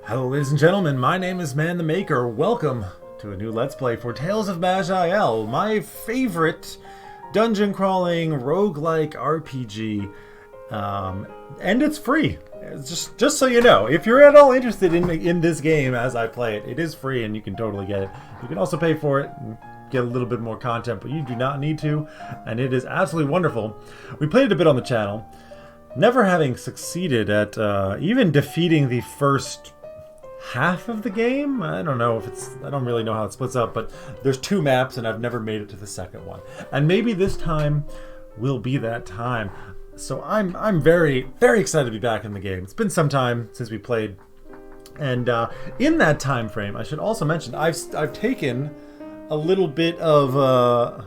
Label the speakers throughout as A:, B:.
A: Hello ladies and gentlemen, my name is Man the Maker. Welcome to a new Let's Play for Tales of Maj'Eyal, my favorite dungeon crawling roguelike RPG. And it's free. It's just so you know, if you're at all interested in this game as I play it, it is free and you can totally get it. You can also pay for it and get a little bit more content, but you do not need to, and it is absolutely wonderful. We played it a bit on the channel, never having succeeded at even defeating the first half of the game. I don't know if I don't really know how it splits up, but there's 2 maps and I've never made it to the second one. And maybe this time will be that time. So I'm very, very excited to be back in the game. It's been some time since we played. And in that time frame, I should also mention, I've taken a little bit of an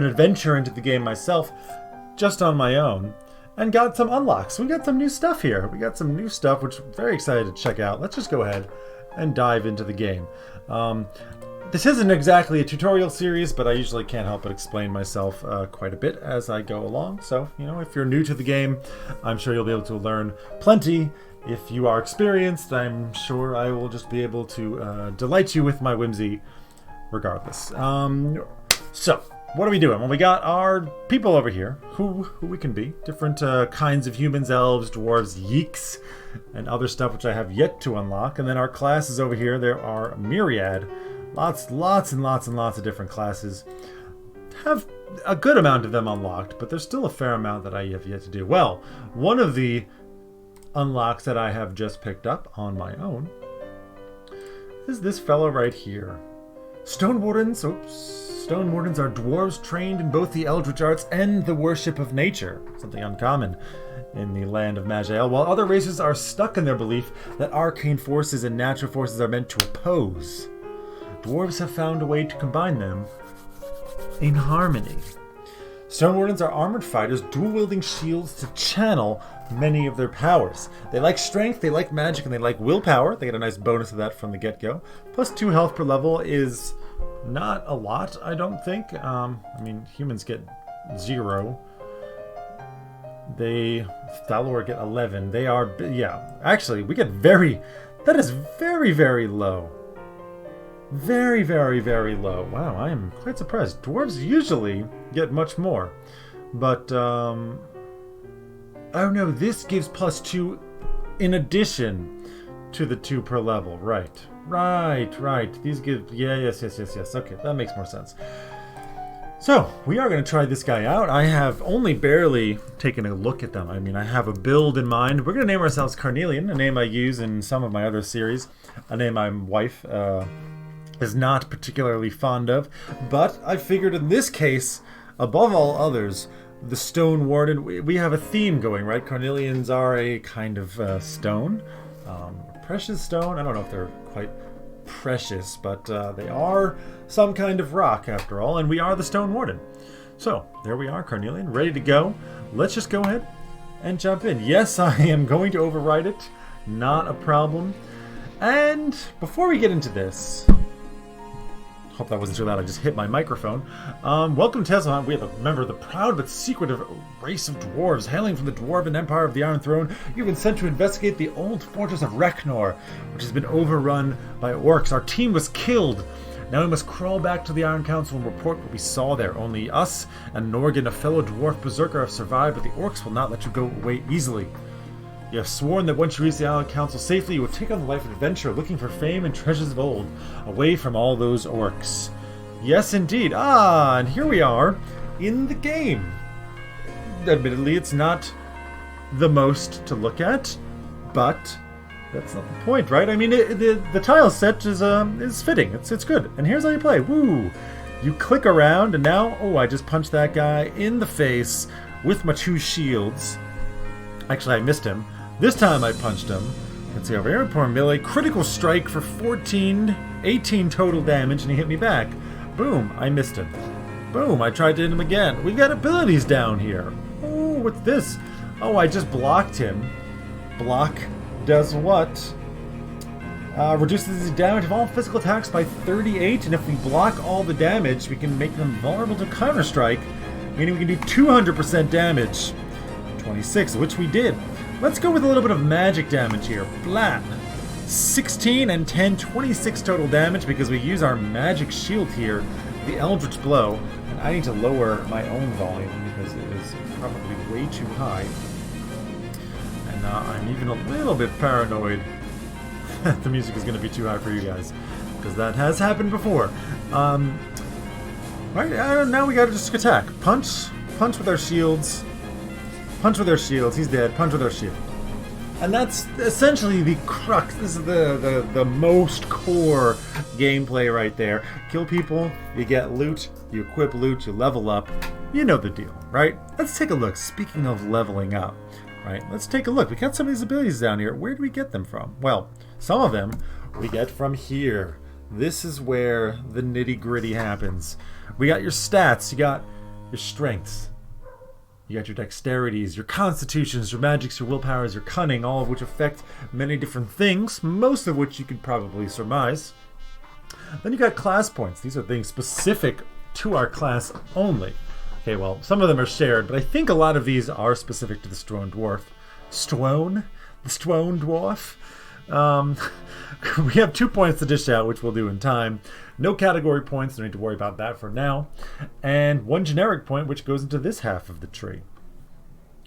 A: adventure into the game myself, just on my own. And got some unlocks. We got some new stuff here. We got some new stuff, which I'm very excited to check out. Let's just go ahead and dive into the game. This isn't exactly a tutorial series, but I usually can't help but explain myself quite a bit as I go along. So, you know, if you're new to the game, I'm sure you'll be able to learn plenty. If you are experienced, I'm sure I will just be able to delight you with my whimsy regardless. So, what are we doing? Well, we got our people over here, who we can be. Different kinds of humans, elves, dwarves, yeeks, and other stuff which I have yet to unlock. And then our classes over here, there are a myriad. Lots and lots of different classes. Have a good amount of them unlocked, but there's still a fair amount that I have yet to do. Well, one of the unlocks that I have just picked up on my own is this fellow right here. Stone Wardens, Stone Wardens are dwarves trained in both the eldritch arts and the worship of nature, something uncommon in the land of Maj'Eyal, while other races are stuck in their belief that arcane forces and natural forces are meant to oppose. Dwarves have found a way to combine them in harmony. Stone Wardens are armored fighters, dual-wielding shields to channel many of their powers. They like strength, they like magic, and they like willpower. They get a nice bonus of that from the get-go. Plus 2 health per level is not a lot, I don't think. I mean, humans get 0. Thalor get 11. They are, yeah. Actually, we get that is very, very low. Very, very, very low. Wow, I am quite surprised. Dwarves usually get much more. But, oh no, this gives plus 2 in addition to the 2 per level. Right. These give, yes. Okay, that makes more sense. So, we are going to try this guy out. I have only barely taken a look at them. I mean, I have a build in mind. We're going to name ourselves Carnelian, a name I use in some of my other series. A name my wife, is not particularly fond of, but I figured in this case, above all others, the Stone Warden, we have a theme going, right? Carnelians are a kind of stone, precious stone. I don't know if they're quite precious, but they are some kind of rock after all, and we are the Stone Warden. So there we are, Carnelian, ready to go. Let's just go ahead and jump in. Yes, I am going to override it, not a problem. And before we get into this, hope that wasn't too loud, I just hit my microphone. Welcome to Tales of Maj'Eyal. We have a member of the proud but secretive race of dwarves, hailing from the Dwarven Empire of the Iron Throne. You've been sent to investigate the old fortress of Reknor, which has been overrun by orcs. Our team was killed. Now we must crawl back to the Iron Council and report what we saw there. Only us and Norgan, a fellow dwarf berserker, have survived, but the orcs will not let you go away easily. You have sworn that once you reach the Iron Council safely, you will take on the life of adventure, looking for fame and treasures of old, away from all those orcs. Yes, indeed. And here we are in the game. Admittedly, it's not the most to look at, but that's not the point, right? I mean, the tile set is fitting. It's good. And here's how you play. Woo! You click around, and now, I just punched that guy in the face with my 2 shields. Actually, I missed him. This time I punched him. Let's see over here. Poor melee. Critical strike for 18 total damage, and he hit me back. Boom, I missed him. Boom, I tried to hit him again. We've got abilities down here. Oh, what's this? Oh, I just blocked him. Block does what? Reduces the damage of all physical attacks by 38, and if we block all the damage, we can make them vulnerable to counter-strike, meaning we can do 200% damage. 26, which we did. Let's go with a little bit of magic damage here. Blam! 16 and 10, 26 total damage because we use our magic shield here, the Eldritch Blow. And I need to lower my own volume because it is probably way too high. And I'm even a little bit paranoid that the music is going to be too high for you guys, because that has happened before. Right, now we got to just attack. Punch with our shields. Punch with our shields. He's dead. Punch with our shield. And that's essentially the crux. This is the most core gameplay right there. Kill people, you get loot, you equip loot, you level up. You know the deal, right? Let's take a look. Speaking of leveling up, right? Let's take a look. We got some of these abilities down here. Where do we get them from? Well, some of them we get from here. This is where the nitty-gritty happens. We got your stats, you got your strengths, you got your dexterities, your constitutions, your magics, your willpowers, your cunning, all of which affect many different things, most of which you could probably surmise. Then you got class points. These are things specific to our class only. Okay, well, some of them are shared, but I think a lot of these are specific to the Stone Dwarf. The Stone Dwarf? We have 2 points to dish out, which we'll do in time. No category points, don't need to worry about that for now. And 1 generic point, which goes into this half of the tree.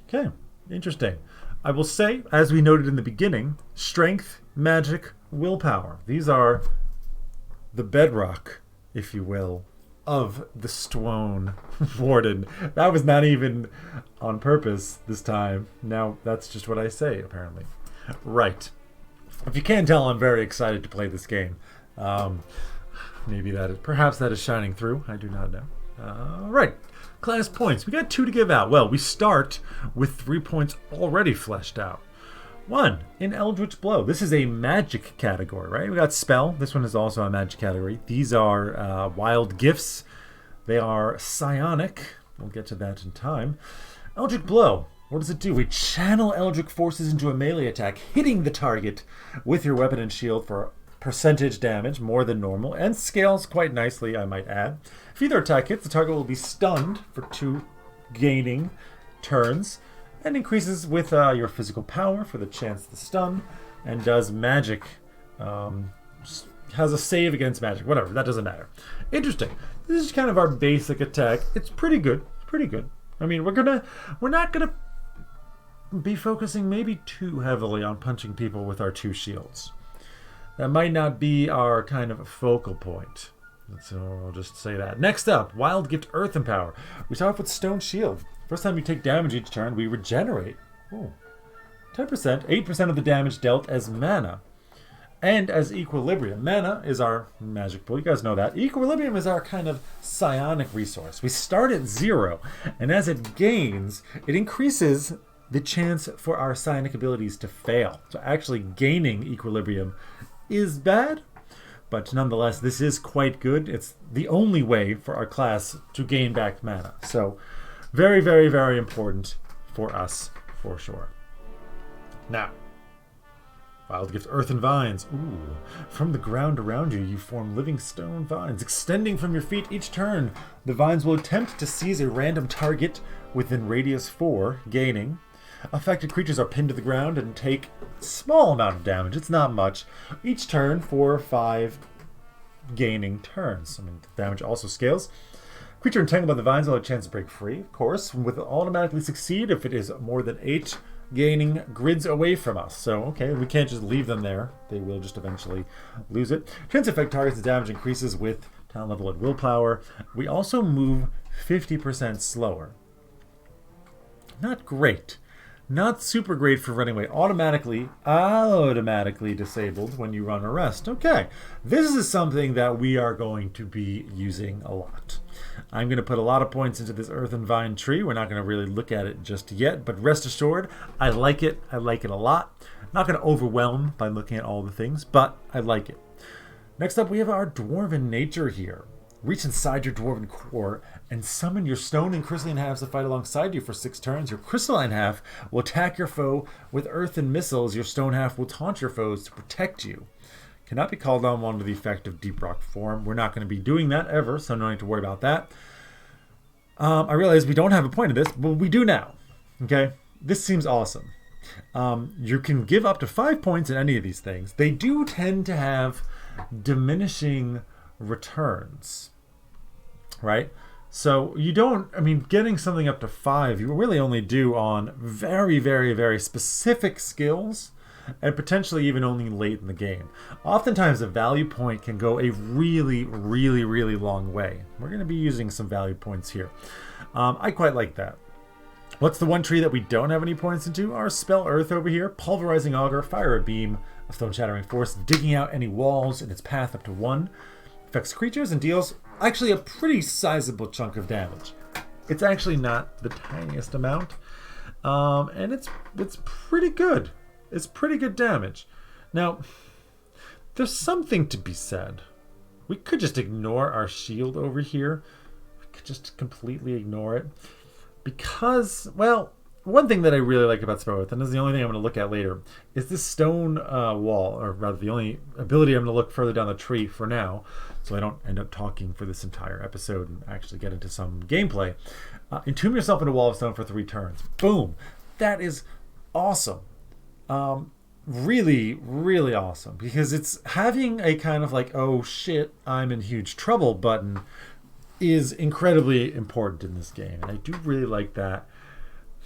A: Okay, interesting. I will say, as we noted in the beginning, strength, magic, willpower. These are the bedrock, if you will, of the Stone Warden. That was not even on purpose this time. Now, that's just what I say, apparently. Right. If you can't tell, I'm very excited to play this game. Perhaps that is shining through. I do not know. Right. Class points. We got 2 to give out. Well, we start with 3 points already fleshed out. 1 in Eldritch Blow. This is a magic category, right? We got spell. This one is also a magic category. These are wild gifts. They are psionic. We'll get to that in time. Eldritch Blow. What does it do? We channel Eldritch forces into a melee attack, hitting the target with your weapon and shield for percentage damage, more than normal, and scales quite nicely, I might add. If either attack hits, the target will be stunned for 2 gaining turns, and increases with your physical power for the chance to stun, and does magic, has a save against magic, whatever, that doesn't matter. Interesting. This is kind of our basic attack. It's pretty good. It's pretty good. I mean, we're not gonna be focusing maybe too heavily on punching people with our 2 shields. That might not be our kind of focal point. So I'll just say that. Next up, Wild Gift Earth and Power. We start off with Stone Shield. First time you take damage each turn, we regenerate. Ooh. 10%, 8% of the damage dealt as mana. And as Equilibrium. Mana is our magic pool. You guys know that. Equilibrium is our kind of psionic resource. We start at 0, and as it gains, it increases the chance for our psionic abilities to fail. So actually gaining Equilibrium is bad, but nonetheless, this is quite good. It's the only way for our class to gain back mana. So very, very, very important for us, for sure. Now, Wild Gift Earth and Vines. Ooh. From the ground around you, you form living stone vines. Extending from your feet each turn, the vines will attempt to seize a random target within radius 4, gaining. Affected creatures are pinned to the ground and take a small amount of damage. It's not much. Each turn, 4 or 5 gaining turns. I mean, the damage also scales. Creature entangled by the vines will have a chance to break free, of course, with automatically succeed if it is more than 8 gaining grids away from us. So, okay, we can't just leave them there. They will just eventually lose it. Chance to affect targets' damage increases with talent level and willpower. We also move 50% slower. Not great. Not super great for running away. Automatically disabled when you run a rest. Okay, this is something that we are going to be using a lot. I'm going to put a lot of points into this Earth and Vine tree. We're not going to really look at it just yet, but rest assured, I like it. I like it a lot. I'm not going to overwhelm by looking at all the things, but I like it. Next up, we have our Dwarven nature here. Reach inside your Dwarven core and summon your stone and crystalline halves to fight alongside you for 6 turns. Your crystalline half will attack your foe with earth and missiles. Your stone half will taunt your foes to protect you. Cannot be called on under the effect of Deep Rock form. We're not going to be doing that ever, so no need to worry about that. I realize we don't have a point of this, but we do now. Okay? This seems awesome. You can give up to 5 points in any of these things. They do tend to have diminishing returns, right? So you don't, I mean, getting something up to 5, you really only do on very, very, very specific skills, and potentially even only late in the game. Oftentimes a value point can go a really, really, really long way. We're going to be using some value points here. I quite like that. What's the one tree that we don't have any points into? Our spell Earth over here. Pulverizing Auger, fire a beam of Stone Shattering Force, digging out any walls in its path up to 1. Affects creatures and deals actually a pretty sizable chunk of damage. It's actually not the tiniest amount, and it's pretty good. It's pretty good damage. Now, there's something to be said. We could just ignore our shield over here. We could just completely ignore it. Because, well, one thing that I really like about Spell Earth, and this is the only thing I'm going to look at later, is this stone wall, or rather the only ability I'm going to look further down the tree for now, so I don't end up talking for this entire episode and actually get into some gameplay. Entomb yourself in a wall of stone for 3 turns. Boom! That is awesome. Really, really awesome, because it's having a kind of like, oh shit, I'm in huge trouble button is incredibly important in this game, and I do really like that.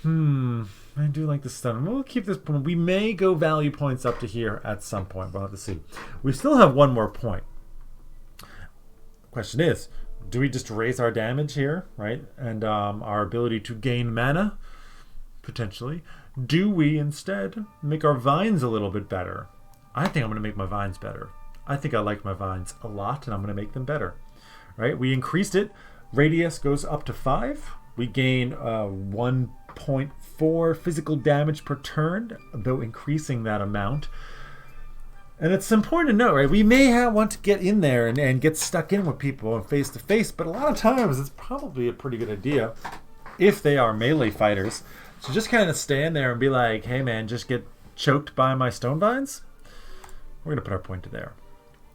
A: I do like the stun. We'll keep this point. We may go value points up to here at some point. We'll have to see. We still have 1 more point. Question is, do we just raise our damage here, right? And our ability to gain mana, potentially. Do we instead make our vines a little bit better? I think I'm going to make my vines better. I think I like my vines a lot, and I'm going to make them better. Right? We increased it. Radius goes up to 5. We gain 1.4 physical damage per turn, though increasing that amount. And it's important to note, right? We may want to get in there and get stuck in with people and face to face, but a lot of times it's probably a pretty good idea, if they are melee fighters, to just kind of stand there and be like, hey man, just get choked by my stone vines. We're going to put our point to there.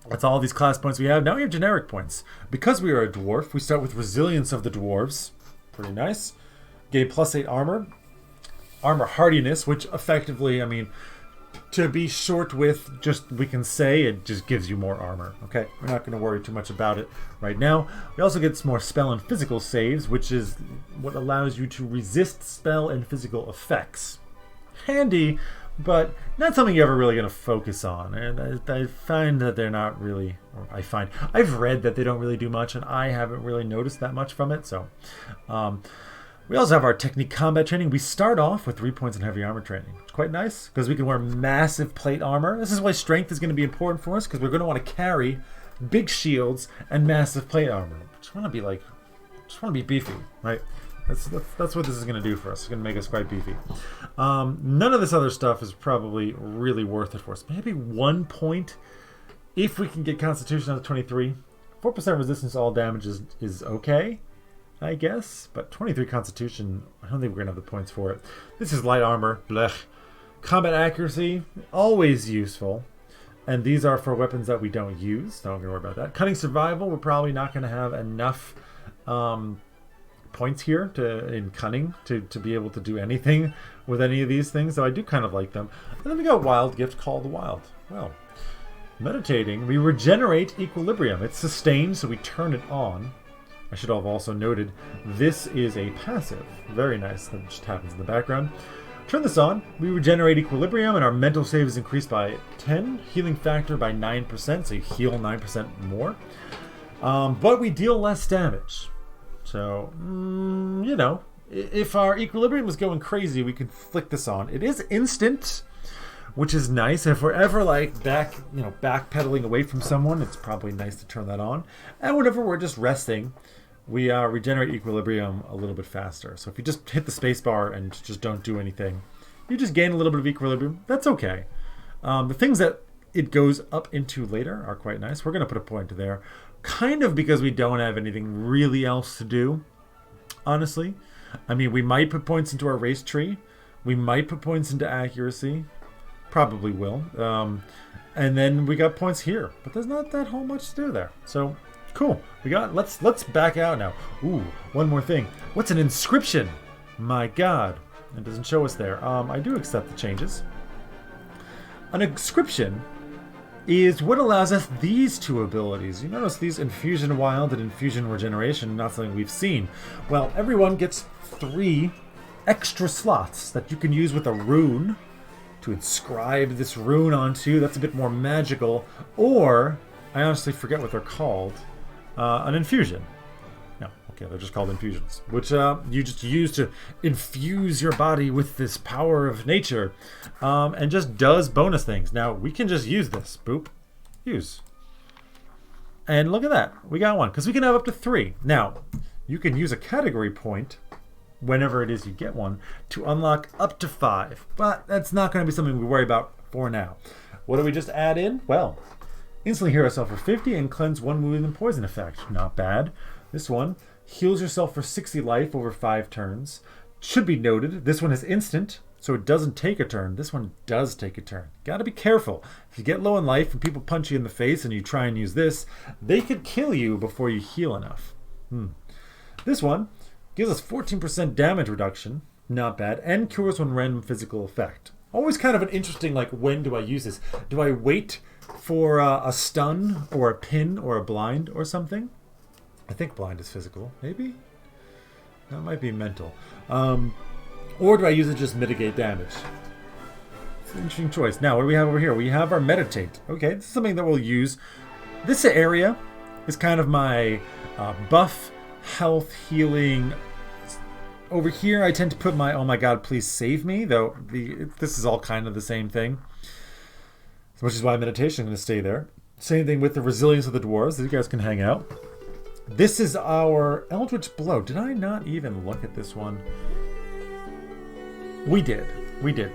A: That's all these class points we have. Now we have generic points. Because we are a dwarf, we start with Resilience of the Dwarves. Pretty nice. Gain +8 armor. Armor hardiness, which effectively, I mean, to be short with, just we can say it just gives you more armor. Okay, we're not going to worry too much about it right now. We also get some more spell and physical saves, which is what allows you to resist spell and physical effects. Handy, but not something you're ever really going to focus on. And I find that they're not really, or I've read that they don't really do much, and I haven't really noticed that much from it. So we also have our technique combat training. We start off with 3 points in heavy armor training. It's quite nice because we can wear massive plate armor. This is why strength is going to be important for us, because we're going to want to carry big shields and massive plate armor. Just want to be beefy, right? That's what this is going to do for us. It's going to make us quite beefy. None of this other stuff is probably really worth it for us. Maybe 1 point if we can get Constitution out of 23. 4% resistance to all damage is okay, I guess. But 23 Constitution, I don't think we're going to have the points for it. This is light armor. Blech. Combat accuracy, always useful. And these are for weapons that we don't use. Don't worry about that. Cunning survival, we're probably not going to have enough points here in cunning to be able to do anything with any of these things, so I do kind of like them. And then we got wild gift, Call the Wild. Well, meditating, we regenerate equilibrium. It's sustained, so we turn it on. I should have also noted this is a passive. Very nice. That just happens in the background. Turn this on. We regenerate equilibrium, and our mental save is increased by 10. Healing factor by 9%, so you heal 9% more. But we deal less damage. So, you know, if our equilibrium was going crazy, we could flick this on. It is instant, which is nice. If we're ever like backpedaling away from someone, it's probably nice to turn that on. And whenever we're just resting, we regenerate equilibrium a little bit faster. So if you just hit the spacebar and just don't do anything, you just gain a little bit of equilibrium. That's okay. The things that it goes up into later are quite nice. We're going to put a point there. Kind of because we don't have anything really else to do, honestly. I mean, we might put points into our race tree. We might put points into accuracy. Probably will. And then we got points here. But there's not that whole much to do there. So, cool. Let's back out now. Ooh, one more thing. What's an inscription? My God. It doesn't show us there. I do accept the changes. An inscription is what allows us these two abilities. You notice these Infusion Wild and Infusion Regeneration, not something we've seen. Well, everyone gets 3 extra slots that you can use with a rune to inscribe this rune onto. That's a bit more magical. Or, I honestly forget what they're called, an infusion. No, okay, they're just called infusions, which you just use to infuse your body with this power of nature, and just does bonus things. Now, we can just use this. Boop. Use. And look at that. We got one, because we can have up to 3. Now, you can use a category point whenever it is you get one to unlock up to 5, but that's not going to be something we worry about for now. What do we just add in? Well, instantly heal yourself for 50 and cleanse 1 wound and poison effect. Not bad. This one heals yourself for 60 life over 5 turns. Should be noted, this one is instant, so it doesn't take a turn. This one does take a turn. Gotta be careful. If you get low in life and people punch you in the face and you try and use this, they could kill you before you heal enough. This one gives us 14% damage reduction, not bad, and cures one random physical effect. Always kind of an interesting, like, when do I use this? Do I wait for a stun or a pin or a blind or something? I think blind is physical, maybe? That might be mental. Or do I use it to just mitigate damage? It's an interesting choice. Now, what do we have over here? We have our meditate. Okay, this is something that we'll use. This area is kind of my buff, health, healing. Over here, I tend to put my, oh my god, please save me, though this is all kind of the same thing. Which is why meditation is going to stay there. Same thing with the resilience of the dwarves. You guys can hang out. This is our Eldritch Blow. Did I not even look at this one? We did. We did.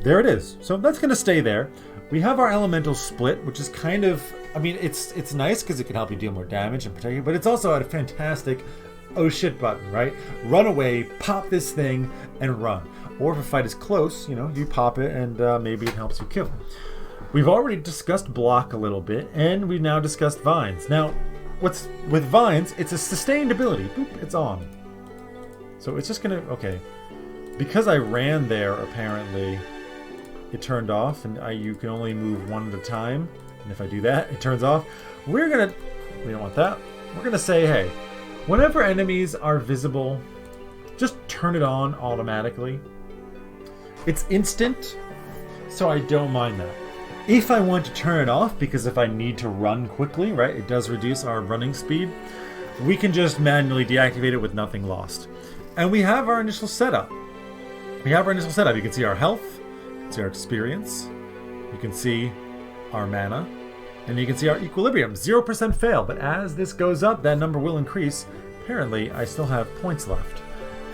A: There it is. So that's going to stay there. We have our Elemental Split, which is kind of, I mean, it's nice because it can help you deal more damage and protect you, but it's also a fantastic oh shit button, right? Run away, pop this thing, and run. Or if a fight is close, you know, you pop it and maybe it helps you kill. We've already discussed block a little bit, and we've now discussed vines. Now, what's with vines, it's a sustained ability. Boop, it's on. So it's just gonna, okay. Because I ran there, apparently, it turned off, and you can only move one at a time. And if I do that, it turns off. We don't want that. We're gonna say, hey, whenever enemies are visible, just turn it on automatically. It's instant, so I don't mind that. If I want to turn it off, because if I need to run quickly, right, it does reduce our running speed, we can just manually deactivate it with nothing lost. And we have our initial setup. You can see our health, you can see our experience, you can see our mana, and you can see our equilibrium. 0% fail, but as this goes up, that number will increase. Apparently, I still have points left.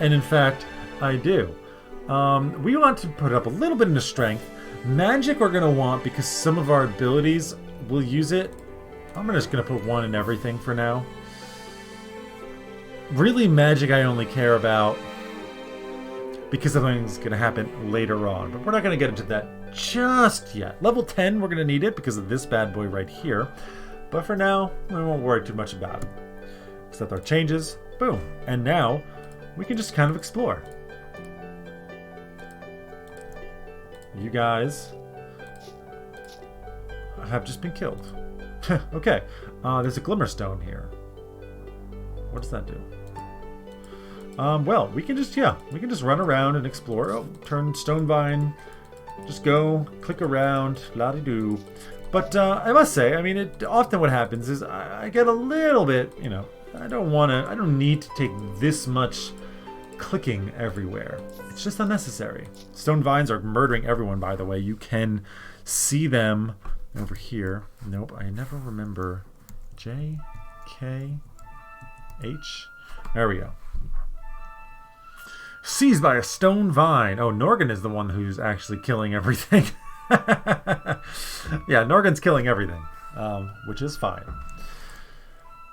A: And in fact, I do. We want to put up a little bit into strength. Magic we're going to want because some of our abilities will use it. I'm just going to put 1 in everything for now. Really, magic I only care about because something's going to happen later on. But we're not going to get into that just yet. Level 10, we're going to need it because of this bad boy right here. But for now, we won't worry too much about it. Except our changes. Boom. And now, we can just kind of explore. You guys have just been killed. Okay. There's a Glimmerstone here. What does that do? Well, we can just run around and explore. Oh, turn Stonevine. Just go, click around, la-di-doo. But I must say, I mean, often what happens is I get a little bit, you know, I don't need to take this much clicking everywhere. It's just unnecessary. Stone vines are murdering everyone, by the way. You can see them over here. Nope, I never remember. J, K, H. There we go. Seized by a stone vine. Oh, Norgan is the one who's actually killing everything. Yeah, Norgan's killing everything, which is fine.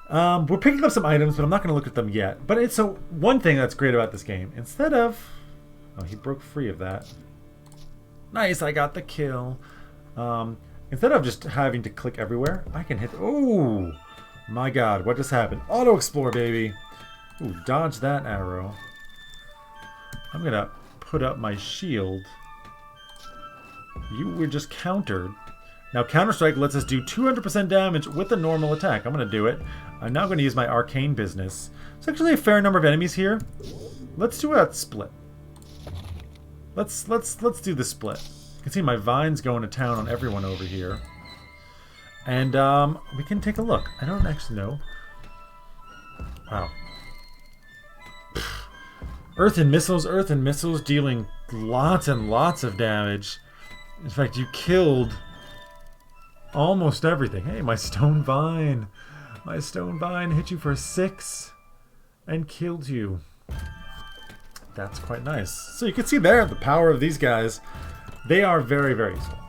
A: We're picking up some items, but I'm not going to look at them yet. But it's one thing that's great about this game. Instead of... Oh, he broke free of that. Nice, I got the kill. Instead of just having to click everywhere, I can hit... Oh, my god, what just happened? Auto-explore, baby. Ooh, dodge that arrow. I'm going to put up my shield. You were just countered. Now Counter-Strike lets us do 200% damage with a normal attack. I'm going to do it. I'm now going to use my arcane business. There's actually a fair number of enemies here. Let's do a split. Let's do the split. You can see my vines going to town on everyone over here. And we can take a look. I don't actually know. Wow. Earth and missiles dealing lots and lots of damage. In fact, you killed almost everything. Hey, my stone vine. My stone vine hit you for 6 and killed you. That's quite nice. So you can see there the power of these guys. They are very, very slow.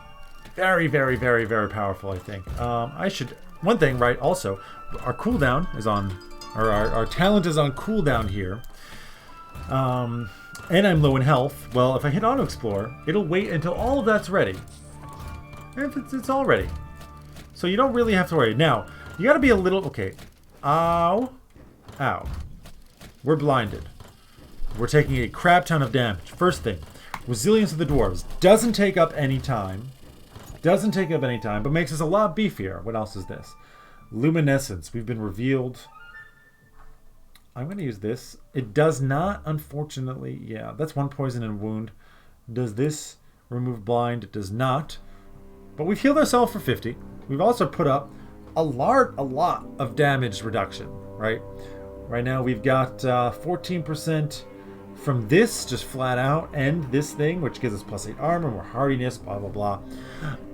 A: Very, very, very, very powerful, I think. I should... One thing, right, also, our cooldown is on... Or our talent is on cooldown here. And I'm low in health. Well, if I hit auto-explore, it'll wait until all of that's ready. And it's all ready. So you don't really have to worry. Now, you gotta be a little... Okay. Ow. Ow. We're blinded. We're taking a crap ton of damage. First thing. Resilience of the dwarves. Doesn't take up any time. Doesn't take up any time, but makes us a lot beefier. What else is this? Luminescence. We've been revealed. I'm going to use this. It does not, unfortunately... Yeah, that's 1 poison and wound. Does this remove blind? It does not. But we've healed ourselves for 50. We've also put up a lot of damage reduction, right? Right now we've got 14% from this, just flat out, and this thing, which gives us +8 armor, more hardiness, blah, blah, blah.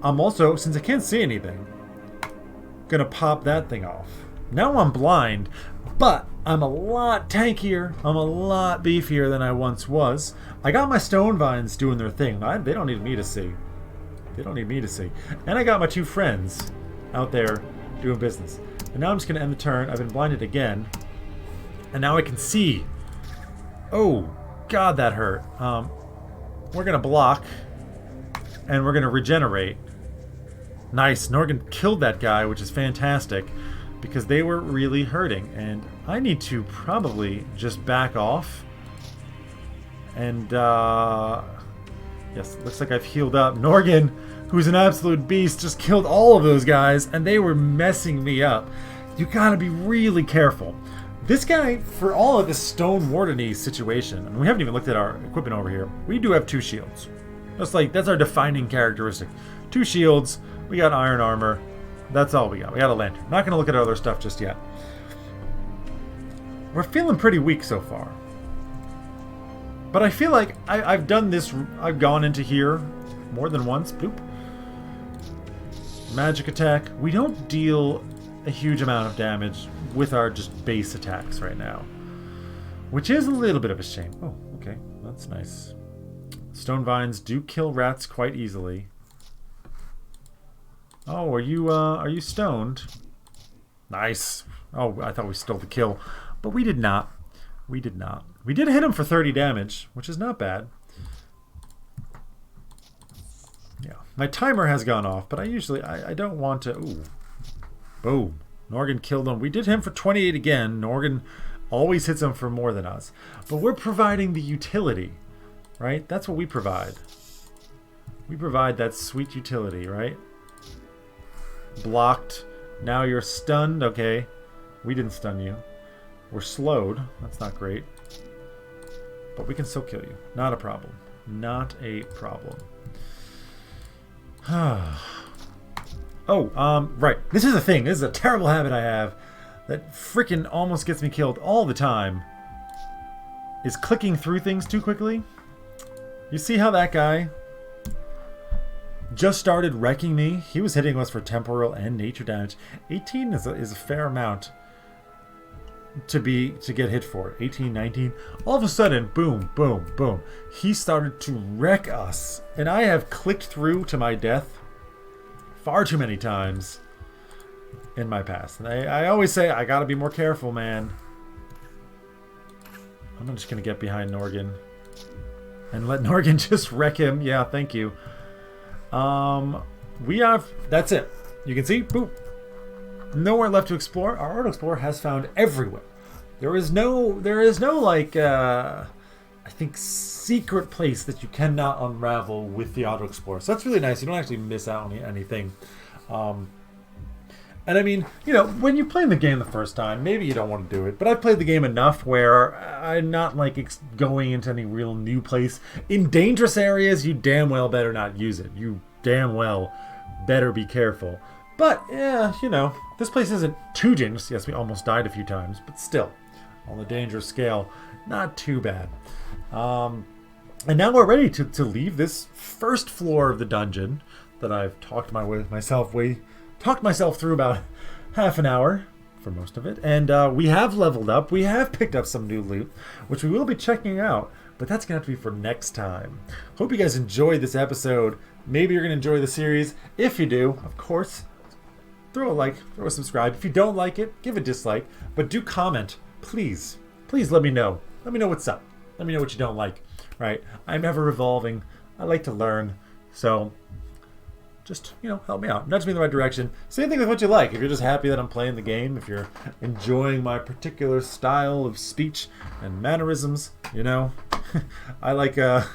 A: I'm also, since I can't see anything, gonna pop that thing off. Now I'm blind, but I'm a lot tankier. I'm a lot beefier than I once was. I got my stone vines doing their thing. They don't need me to see. They don't need me to see. And I got my 2 friends out there doing business. And now I'm just gonna end the turn. I've been blinded again. And now I can see. Oh, God, that hurt. We're going to block. And we're going to regenerate. Nice. Norgan killed that guy, which is fantastic. Because they were really hurting. And I need to probably just back off. And, yes, looks like I've healed up. Norgan, who's an absolute beast, just killed all of those guys. And they were messing me up. You got to be really careful. This guy, for all of this Stone Warden-y situation, and we haven't even looked at our equipment over here, we do have 2 shields. That's our defining characteristic. 2 shields, we got iron armor, that's all we got. We got a lantern. Not going to look at our other stuff just yet. We're feeling pretty weak so far. But I feel like I've done this, I've gone into here more than once. Boop. Magic attack. We don't deal a huge amount of damage with our just base attacks right now, which is a little bit of a shame. Oh, okay, that's nice. Stone vines do kill rats quite easily. Oh, are you stoned? Nice. Oh, I thought we stole the kill, but we did not. We did not. We did hit him for 30 damage, which is not bad. Yeah, my timer has gone off, but I don't want to. Ooh. Boom. Norgan killed him. We did him for 28 again. Norgan always hits him for more than us. But we're providing the utility, right? That's what we provide. We provide that sweet utility, right? Blocked. Now you're stunned. Okay. We didn't stun you. We're slowed. That's not great. But we can still kill you. Not a problem. Not a problem. Oh, right. This is a thing. This is a terrible habit I have that freaking almost gets me killed all the time. Is clicking through things too quickly. You see how that guy just started wrecking me? He was hitting us for temporal and nature damage. 18 is a fair amount to get hit for. 18, 19. All of a sudden, boom, boom, boom. He started to wreck us. And I have clicked through to my death far too many times in my past. And I always say, I gotta be more careful, man. I'm just gonna get behind Norgan and let Norgan just wreck him. Yeah, thank you. That's it. You can see, boop. Nowhere left to explore. Our Auto Explorer has found everywhere. There is no like, I I think, secret place that you cannot unravel with the auto explorer. So that's really nice. You don't actually miss out on anything. And I mean, you know, when you're playing the game the first time, maybe you don't want to do it. But I've played the game enough where I'm not like going into any real new place. In dangerous areas, you damn well better not use it. You damn well better be careful. But yeah, you know, this place isn't too dangerous. Yes, we almost died a few times, but still, on the dangerous scale, not too bad. And now we're ready to leave this first floor of the dungeon that I've talked myself through about half an hour for most of it. And we have leveled up. We have picked up some new loot, which we will be checking out, but that's going to have to be for next time. Hope you guys enjoyed this episode. Maybe you're going to enjoy the series. If you do, of course, throw a like, throw a subscribe. If you don't like it, give a dislike, but do comment. Please, please let me know. Let me know what's up. Let me know what you don't like, right? I'm ever evolving. I like to learn. So just, you know, help me out. Nudge me in the right direction. Same thing with what you like. If you're just happy that I'm playing the game, if you're enjoying my particular style of speech and mannerisms, you know, I like a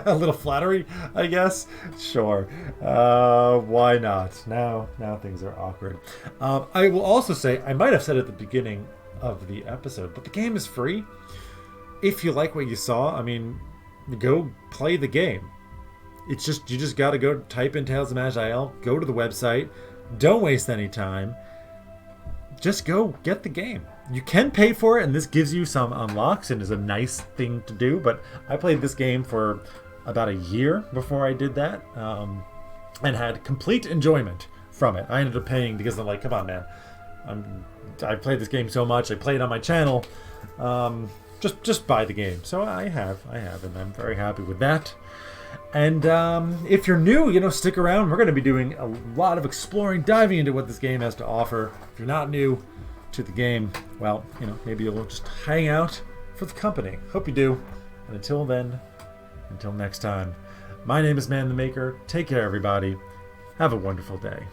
A: little flattery, I guess. Sure. Why not? Now things are awkward. I will also say, I might have said at the beginning of the episode, but the game is free. If you like what you saw, I mean, go play the game. It's just, you just got to go type in Tales of Maj'Eyal, go to the website, don't waste any time, just go get the game. You can pay for it, and this gives you some unlocks and is a nice thing to do, but I played this game for about a year before I did that, and had complete enjoyment from it. I ended up paying because I'm like, come on, man, I played this game so much, I play it on my channel, just buy the game. So I have, and I'm very happy with that. And if you're new, you know, stick around. We're going to be doing a lot of exploring, diving into what this game has to offer. If you're not new to the game, well, you know, maybe you'll just hang out for the company. Hope you do. And until then, until next time, my name is Man the Maker. Take care, everybody. Have a wonderful day.